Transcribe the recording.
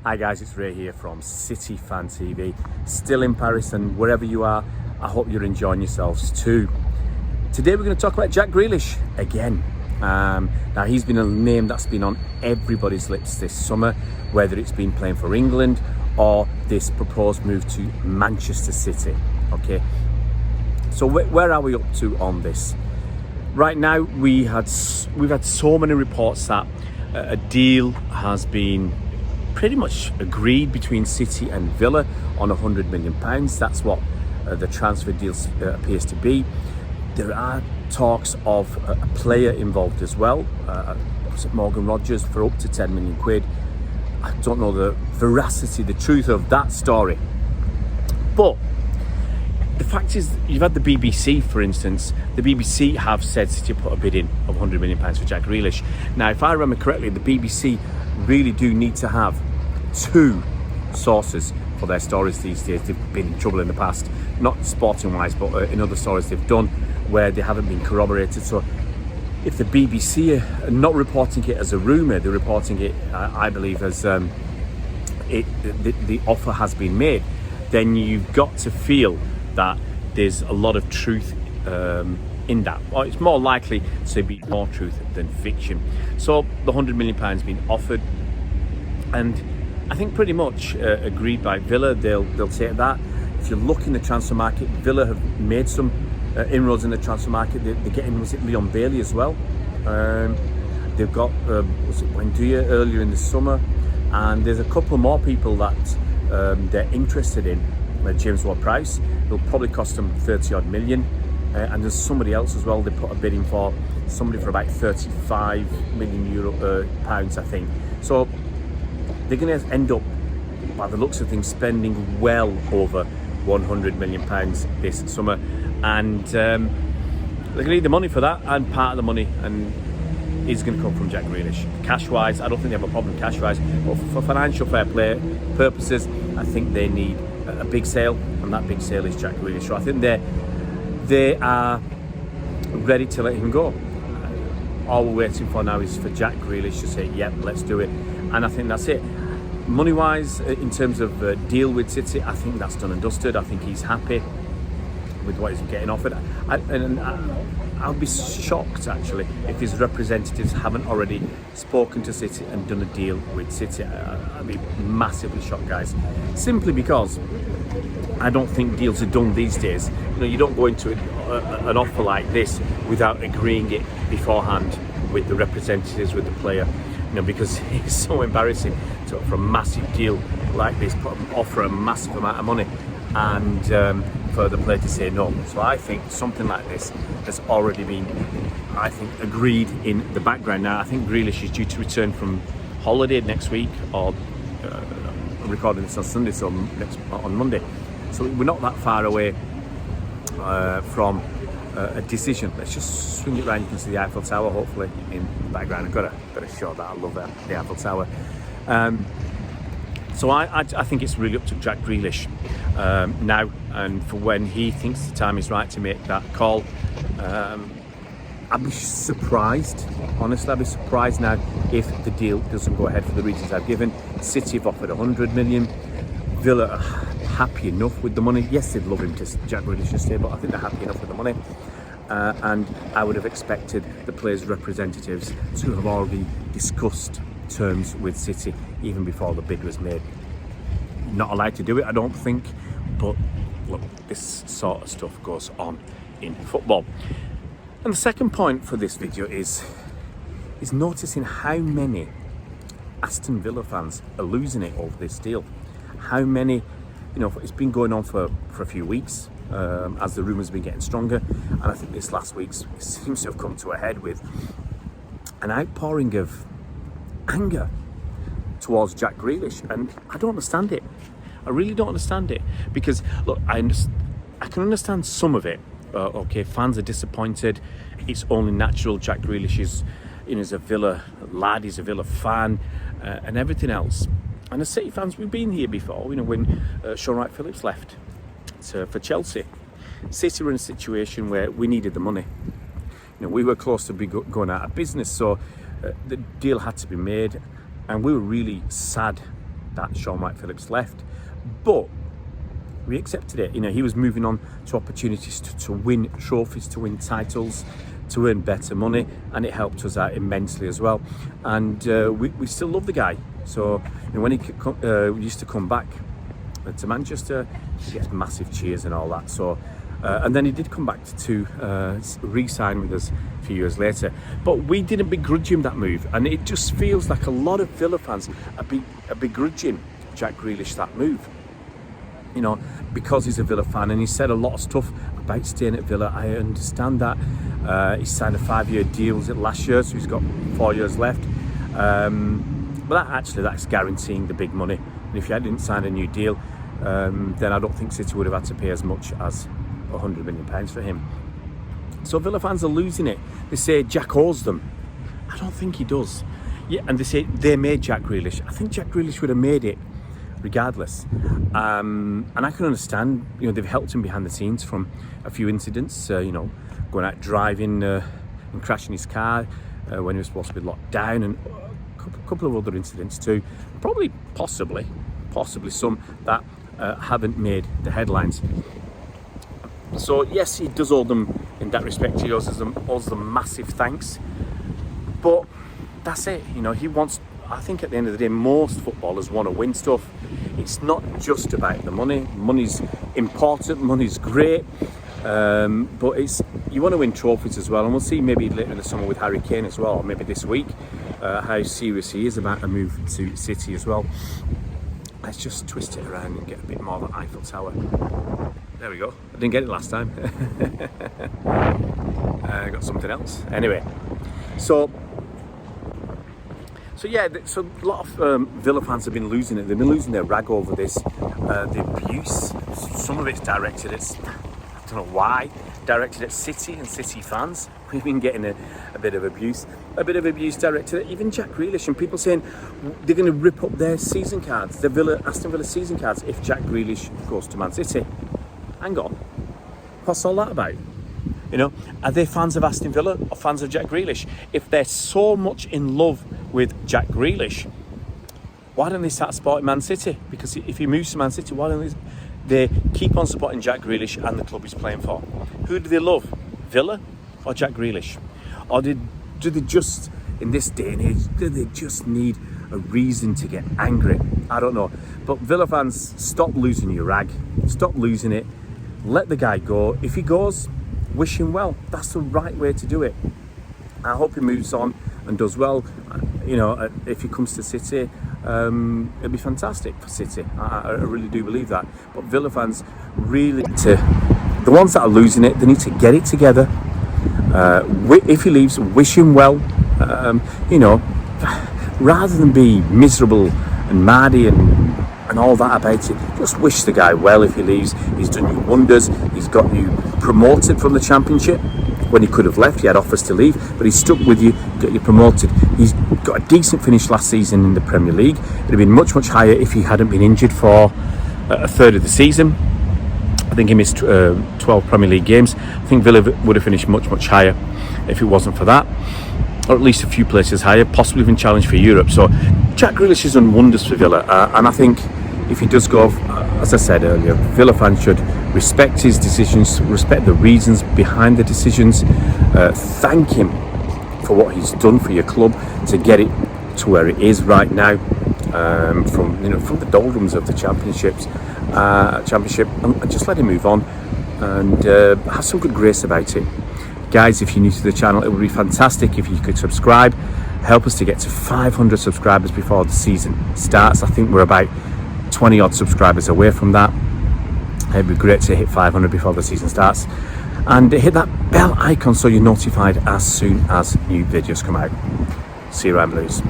Hi guys, it's Ray here from City Fan TV. Still in Paris, and wherever you are, I hope you're enjoying yourselves too. Today we're going to talk about Jack Grealish again. Now he's been a name that's been on everybody's lips this summer, whether it's been playing for England or this proposed move to Manchester City. Okay, so where are we up to on this? Right now we've had so many reports that a deal has been pretty much agreed between City and Villa on £100 million. That's what the transfer deal appears to be. There are talks of a player involved as well, Morgan Rogers, for up to 10 million quid. I don't know the veracity, the truth of that story. But the fact is, you've had the BBC, for instance. The BBC have said City put a bid in of £100 million for Jack Grealish. Now, if I remember correctly, the BBC really do need to have two sources for their stories these days. They've been in trouble in the past, not sporting wise, but in other stories they've done where they haven't been corroborated. So if the BBC are not reporting it as a rumour, they're reporting it, I believe, as the offer has been made, then you've got to feel that there's a lot of truth in that, or it's more likely to be more truth than fiction. So the £100 million been offered, and I think pretty much agreed by Villa. They'll take that. If you look in the transfer market, Villa have made some inroads in the transfer market. They're getting, was it Leon Bailey as well? They've got was it Wendia earlier in the summer, and there's a couple more people that they're interested in. James Ward-Prowse, it'll probably cost them 30 odd million, and there's somebody else as well. They put a bid in for somebody for about 35 million pounds, I think. So they're going to end up, by the looks of things, spending well over £100 million this summer, and they're going to need the money for that, and part of the money is going to come from Jack Grealish. Cash-wise, I don't think they have a problem cash-wise, but for financial fair play purposes, I think they need a big sale, and that big sale is Jack Grealish. So I think they are ready to let him go. All we're waiting for now is for Jack Grealish to say, yep, let's do it. And I think that's it. Money-wise, in terms of deal with City, I think that's done and dusted. I think he's happy with what he's getting offered. I'll be shocked, actually, if his representatives haven't already spoken to City and done a deal with City. I'd be massively shocked, guys. Simply because I don't think deals are done these days. You know, you don't go into an offer like this without agreeing it beforehand with the representatives, with the player. You know, because it's so embarrassing to offer a massive deal like this, offer a massive amount of money, and for the player to say no. So I think something like this has already been, I think, agreed in the background. Now I think Grealish is due to return from holiday next week, or I'm recording this on Sunday, so on Monday. So we're not that far away from a decision. Let's just swing it around. You can see the Eiffel Tower, hopefully, in the background. I've got to show that. I love that, the Eiffel Tower. So I think it's really up to Jack Grealish now, and for when he thinks the time is right to make that call. I'd be surprised, honestly, I'd be surprised now if the deal doesn't go ahead for the reasons I've given. City have offered 100 million. Villa are happy enough with the money. Yes, they'd love him to Jack Grealish to stay, but I think they're happy enough with the money. And I would have expected the players' representatives to have already discussed terms with City even before the bid was made. Not allowed to do it, I don't think, but look, this sort of stuff goes on in football. And the second point for this video is noticing how many Aston Villa fans are losing it over this deal. How many, you know, it's been going on for a few weeks as the rumours have been getting stronger, and I think this last week seems to have come to a head with an outpouring of anger towards Jack Grealish, and I don't understand it. I really don't understand it, because look, I can understand some of it. Okay, fans are disappointed. It's only natural. Jack Grealish is, you know, he's a Villa lad, he's a Villa fan, and everything else. And as City fans, we've been here before. You know, when Sean Wright-Phillips left for Chelsea, City were in a situation where we needed the money. You know, we were close to going out of business, so the deal had to be made, and we were really sad that Sean White-Phillips left, but we accepted it. You know, he was moving on to opportunities to win trophies, to win titles, to earn better money, and it helped us out immensely as well. And we still love the guy. So, you know, when he used to come back to Manchester, he gets massive cheers and all that. So, and then he did come back to re-sign with us a few years later. But we didn't begrudge him that move, and it just feels like a lot of Villa fans are begrudging Jack Grealish that move. You know, because he's a Villa fan, and he said a lot of stuff about staying at Villa. I understand that. He signed a 5-year deal, was it last year? So he's got 4 years left. But that's guaranteeing the big money. And if he hadn't signed a new deal, then I don't think City would have had to pay as much as £100 million for him. So Villa fans are losing it. They say Jack owes them. I don't think he does. Yeah, and they say they made Jack Grealish. I think Jack Grealish would have made it regardless. And I can understand, you know, they've helped him behind the scenes from a few incidents, you know, going out driving and crashing his car when he was supposed to be locked down, and a couple of other incidents too. Probably, possibly some that haven't made the headlines. So yes, he does owe them in that respect. He owes them massive thanks. But that's it, you know, he wants, I think at the end of the day, most footballers want to win stuff. It's not just about the money. Money's important, money's great, but you want to win trophies as well. And we'll see maybe later in the summer with Harry Kane as well, or maybe this week, how serious he is about a move to City as well. Let's just twist it around and get a bit more of an Eiffel Tower. There we go. I didn't get it last time. I got something else. Anyway, so yeah, so a lot of Villa fans have been losing it. They've been losing their rag over this. The abuse, some of it's directed at, I don't know why, directed at City and City fans. We've been getting a bit of abuse. A bit of abuse directed at even Jack Grealish, and people saying they're going to rip up their season cards, the Aston Villa season cards, if Jack Grealish goes to Man City. Hang on, what's all that about? You know, are they fans of Aston Villa or fans of Jack Grealish? If they're so much in love with Jack Grealish, why don't they start supporting Man City? Because if he moves to Man City, why don't they keep on supporting Jack Grealish and the club he's playing for? Who do they love, Villa or Jack Grealish? Or do they just, in this day and age, do they just need a reason to get angry? I don't know. But Villa fans, stop losing your rag. Stop losing it. Let the guy go. If he goes, wish him well. That's the right way to do it. I hope he moves on and does well. You know, if he comes to City, it'll be fantastic for City. I really do believe that. But Villa fans really the ones that are losing it, they need to get it together. If he leaves, wish him well. You know, rather than be miserable and mardy and all that about it, just wish the guy well if he leaves. He's done you wonders. He's got you promoted from the Championship when he could have left. He had offers to leave, but he stuck with you, got you promoted. He's got a decent finish last season in the Premier League. It'd have been much, much higher if he hadn't been injured for a third of the season. I think he missed 12 Premier League games. I think Villa would have finished much, much higher if it wasn't for that, or at least a few places higher, possibly even challenge for Europe. So Jack Grealish has done wonders for Villa, and I think if he does go, as I said earlier, Villa fans should respect his decisions, respect the reasons behind the decisions, thank him for what he's done for your club to get it to where it is right now, from the doldrums of the championship, and just let him move on and have some good grace about it. Guys, if you're new to the channel, it would be fantastic if you could subscribe, help us to get to 500 subscribers before the season starts. I think we're about 20 odd subscribers away from that. It'd be great to hit 500 before the season starts, and hit that bell icon so you're notified as soon as new videos come out. See you around, Blues.